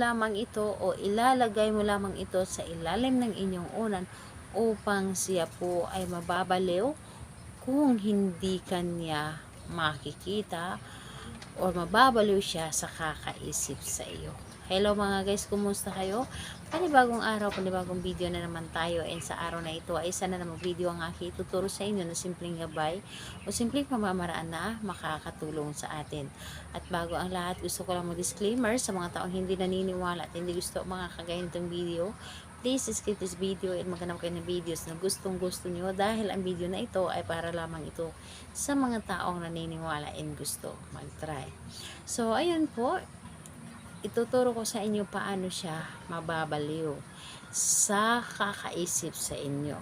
lamang ito o ilalagay mo lamang ito sa ilalim ng inyong unan upang siya po ay mababaliw kung hindi kanya makikita o mababaliw siya sa kakaisip sa iyo. Hello mga guys, kumusta kayo? Panibagong araw, panibagong video na naman tayo, and sa araw na ito ay isa na namang video ang aking ituturo sa inyo na simpleng gabay o simpleng pamamaraan na makakatulong sa atin. At bago ang lahat, gusto ko lang mag-disclaimer sa mga taong hindi naniniwala at hindi gusto mga kagaya nitong video. Please skip this video and maghanap kayo ng videos na gustong gusto nyo, dahil ang video na ito ay para lamang ito sa mga taong naniniwala and gusto mag-try. So ayun po, ituturo ko sa inyo paano siya mababaliw sa kakaisip sa inyo.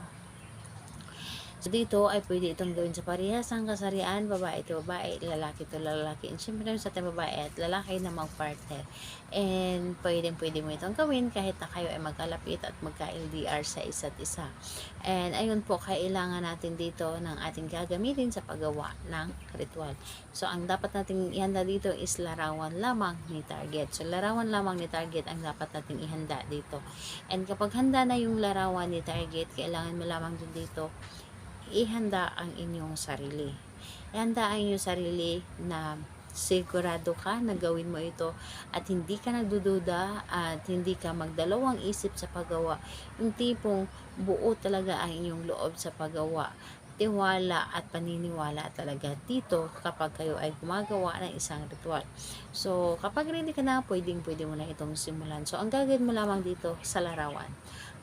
So dito ay pwede itong gawin sa parehasang kasarian, babae ito babae, lalaki ito lalaki. And syempre sa ating babae at lalaki na mag-partner. And pwede mo itong gawin kahit na kayo ay magkalapit at magka-LDR sa isa't isa. And ayun po, kailangan natin dito ng ating gagamitin sa paggawa ng ritual. So ang dapat nating ihanda dito is larawan lamang ni target. So larawan lamang ni target ang dapat nating ihanda dito. And kapag handa na yung larawan ni target, kailangan mo lamang din dito ihanda ang inyong sarili. Ihanda ang inyong sarili na sigurado ka na gawin mo ito at hindi ka nagdududa at hindi ka magdalawang isip sa paggawa. Yung tipong buo talaga ang inyong loob sa paggawa. Tiwala at paniniwala talaga dito kapag kayo ay gumagawa ng isang ritual. So, kapag ready ka na, pwede mo na itong simulan. So, ang gagawin mo lamang dito sa larawan,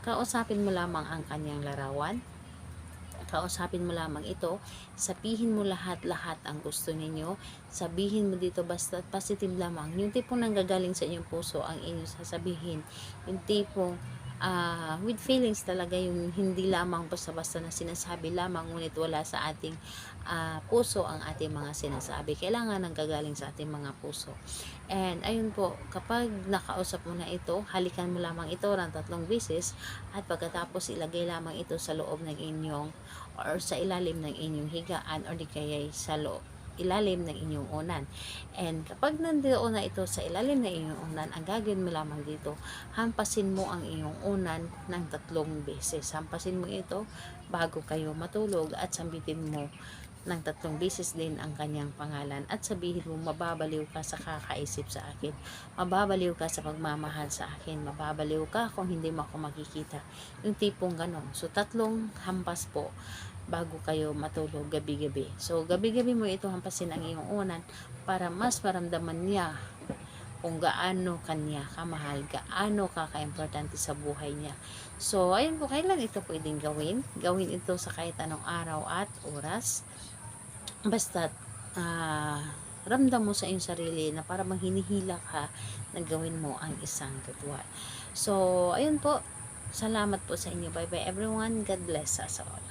kausapin mo lamang ang kanyang larawan. Kausapin mo lamang ito, sabihin mo lahat-lahat ang gusto ninyo, sabihin mo dito basta positive lamang, yung tipong nanggagaling sa inyong puso ang inyong sasabihin, yung tipong with feelings talaga, yung hindi lamang basta-basta na sinasabi lamang ngunit wala sa ating puso ang ating mga sinasabi. Kailangan nanggagaling sa ating mga puso. And ayun po, kapag nakausap mo na ito, halikan mo lamang ito ng 3 beses at pagkatapos ilagay lamang ito sa loob ng inyong or sa ilalim ng inyong higaan or di kaya sa ilalim ng inyong unan. And kapag nandoon na ito sa ilalim ng inyong unan, ang gagawin mo lamang dito, hampasin mo ang inyong unan ng 3 beses. Hampasin mo ito bago kayo matulog at sambitin mo ng 3 beses din ang kanyang pangalan at sabihin mo, mababaliw ka sa kakaisip sa akin, mababaliw ka sa pagmamahal sa akin, mababaliw ka kung hindi mo ako makikita. Yung tipong ganon. So 3 hampas po bago kayo matulog gabi-gabi. So gabi-gabi mo ito hampasin ang iyong unan para mas maramdaman niya kung gaano kanya kamahal, gaano ka-importante sa buhay niya. So ayun po, kailan ito pwedeng gawin? Gawin ito sa kahit anong araw at oras. Basta ramdam mo sa iyong sarili na para hinihila ka na gawin mo ang isang ritual. So ayun po, salamat po sa inyo. Bye bye everyone. God bless us all.